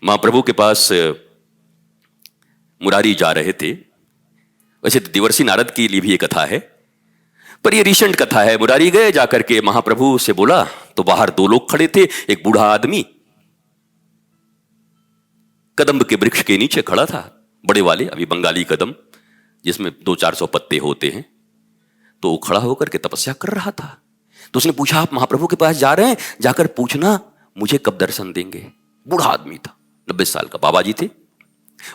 महाप्रभु के पास मुरारी जा रहे थे। वैसे देवर्षि नारद के लिए भी ये कथा है, पर ये रिसेंट कथा है। मुरारी गए, जाकर के महाप्रभु से बोला तो बाहर दो लोग खड़े थे। एक बूढ़ा आदमी कदम्ब के वृक्ष के नीचे खड़ा था, बड़े वाले, अभी बंगाली कदम जिसमें 200-400 पत्ते होते हैं, तो वो खड़ा होकर के तपस्या कर रहा था। तो उसने पूछा, आप महाप्रभु के पास जा रहे हैं, जाकर पूछना मुझे कब दर्शन देंगे। बूढ़ा आदमी था, 90 साल का बाबा जी थे।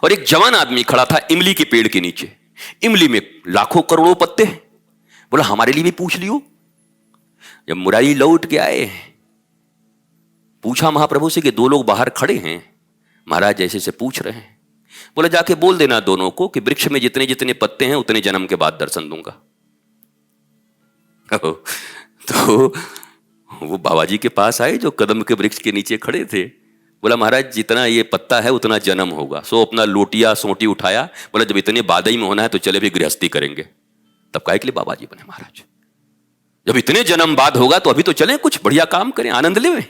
और एक जवान आदमी खड़ा था इमली के पेड़ के नीचे। इमली में लाखों करोड़ों पत्ते हैं। बोला हमारे लिए भी पूछ लियो। जब मुरारी लौट के आए, पूछा महाप्रभु से कि दो लोग बाहर खड़े हैं, महाराज जैसे से पूछ रहे हैं। बोला जाके बोल देना दोनों को कि वृक्ष में जितने जितने पत्ते हैं उतने जन्म के बाद दर्शन दूंगा। तो वो बाबा जी के पास आए जो कदम के वृक्ष के नीचे खड़े थे। बोला महाराज जितना ये पत्ता है उतना जन्म होगा। सो अपना लोटिया सोटी उठाया, बोला जब इतने बादई में होना है तो चले भी गृहस्थी करेंगे। तब काहे के लिए बाबा जी बने महाराज? जब इतने जन्म बाद होगा तो अभी तो चलें, कुछ बढ़िया काम करें, आनंद लें।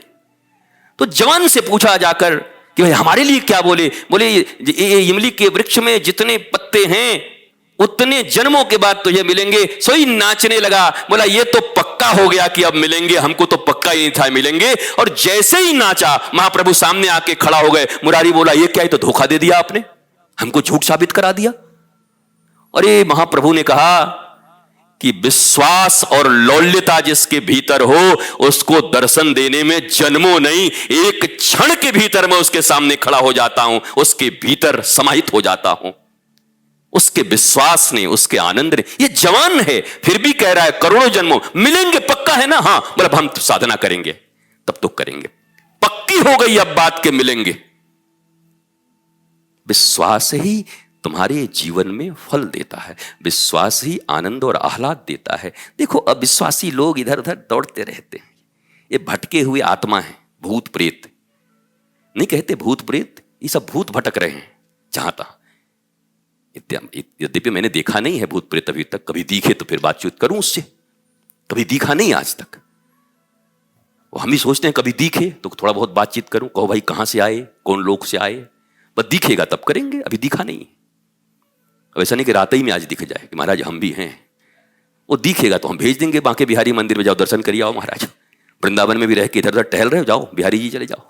तो जवान से पूछा जाकर कि भाई हमारे लिए क्या बोले? बोले ये इमली के वृक्ष में जितने पत्ते हैं उतने जन्मों के बाद तुझे मिलेंगे। सोई नाचने लगा, बोला ये तो पक्का हो गया कि अब मिलेंगे, हमको तो पक्का ही था मिलेंगे। और जैसे ही नाचा महाप्रभु सामने आके खड़ा हो गए। मुरारी बोला ये क्या, है तो धोखा दे दिया आपने, हमको झूठ साबित करा दिया। और ये महाप्रभु ने कहा कि विश्वास और लौल्यता जिसके भीतर हो उसको दर्शन देने में जन्मों नहीं, एक क्षण के भीतर मैं उसके सामने खड़ा हो जाता हूं, उसके भीतर समाहित हो जाता हूं। उसके विश्वास ने, उसके आनंद ने। ये जवान है फिर भी कह रहा है करोड़ों जन्मों मिलेंगे, पक्का है ना? हाँ। मतलब हम तो साधना करेंगे तब तो करेंगे, पक्की हो गई अब बात के मिलेंगे। विश्वास ही तुम्हारे जीवन में फल देता है, विश्वास ही आनंद और आह्लाद देता है। देखो अविश्वासी लोग इधर उधर दौड़ते रहते हैं, ये भटके हुए आत्मा है। भूत प्रेत नहीं कहते, भूत प्रेत, ये सब भूत भटक रहे हैं जहां तहां। यद्यपि मैंने देखा नहीं है भूत प्रेत अभी तक, कभी दिखे तो फिर बातचीत करूं उससे, कभी दिखा नहीं आज तक। वो हम ही सोचते हैं कभी दिखे तो थोड़ा बहुत बातचीत करूं, कहो भाई कहां से आए, कौन लोग से आए, बस दिखेगा तब करेंगे, अभी दिखा नहीं। वैसा नहीं कि रात ही में आज दिख जाए कि महाराज हम भी हैं, वो दिखेगा तो हम भेज देंगे बांके बिहारी मंदिर में, जाओ दर्शन करिए आओ महाराज। वृंदावन में भी रह के इधर उधर टहल रहे हो, जाओ बिहारी जी चले जाओ,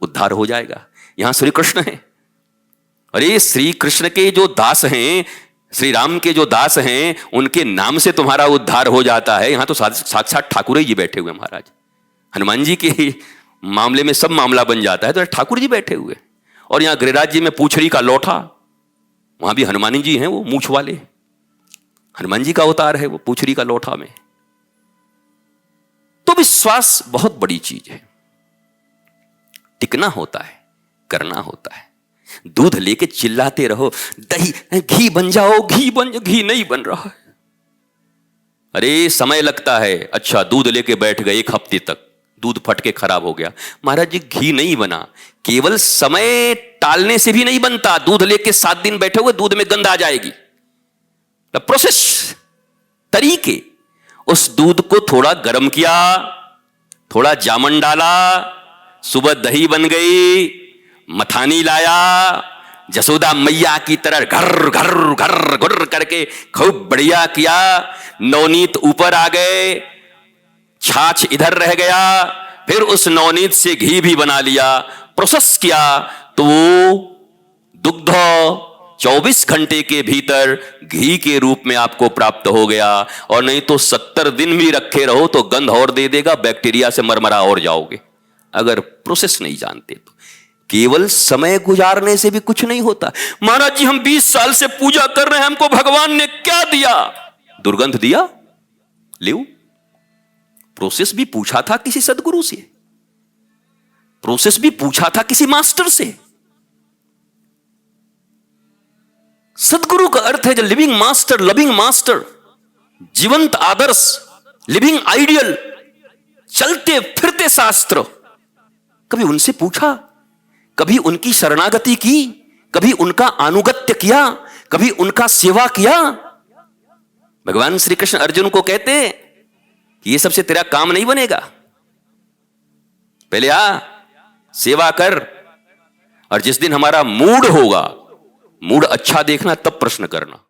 उद्धार हो जाएगा। यहां श्री कृष्ण है। अरे श्री कृष्ण के जो दास हैं, श्री राम के जो दास हैं, उनके नाम से तुम्हारा उद्धार हो जाता है। यहां तो साक्षात ठाकुर जी बैठे हुए महाराज। हनुमान जी के मामले में सब मामला बन जाता है तो ठाकुर जी बैठे हुए। और यहां गिरिराज जी में पूछड़ी का लोठा, वहां भी हनुमान जी हैं, वो मूछ वाले हनुमान जी का अवतार है वो पूछड़ी का लोठा में। तो विश्वास बहुत बड़ी चीज है, टिकना होता है, करना होता है। दूध लेके चिल्लाते रहो दही घी बन जाओ, घी नहीं बन रहा है। अरे समय लगता है। अच्छा दूध लेके बैठ गए, 1 हफ्ते तक दूध फट के खराब हो गया, महाराज जी घी नहीं बना। केवल समय टालने से भी नहीं बनता। दूध लेके 7 दिन बैठे हुए, दूध में गंध आ जाएगी। प्रोसेस, तरीके। उस दूध को थोड़ा गर्म किया, थोड़ा जामन डाला, सुबह दही बन गई, मथानी लाया, जसोदा मैया की तरह घर घर घर घुर करके खूब बढ़िया किया। नवनीत ऊपर आ गए, छाछ इधर रह गया, फिर उस नवनीत से घी भी बना लिया, प्रोसेस किया, तो दुग्ध 24 घंटे के भीतर घी के रूप में आपको प्राप्त हो गया। और नहीं तो 70 दिन भी रखे रहो तो गंध और दे देगा, बैक्टीरिया से मरमरा और जाओगे अगर प्रोसेस नहीं जानते तो। केवल समय गुजारने से भी कुछ नहीं होता। महाराज जी हम 20 साल से पूजा कर रहे हैं, हमको भगवान ने क्या दिया? दुर्गंध दिया, ले। प्रोसेस भी पूछा था किसी सदगुरु से, प्रोसेस भी पूछा था किसी मास्टर से। सदगुरु का अर्थ है जो लिविंग मास्टर, लविंग मास्टर, जीवंत आदर्श, लिविंग आइडियल, चलते फिरते शास्त्र। कभी उनसे पूछा, कभी उनकी शरणागति की, कभी उनका अनुगत्य किया, कभी उनका सेवा किया। भगवान श्री कृष्ण अर्जुन को कहते कि ये सबसे तेरा काम नहीं बनेगा, पहले आ सेवा कर। और जिस दिन हमारा मूड होगा, मूड अच्छा देखना, तब प्रश्न करना।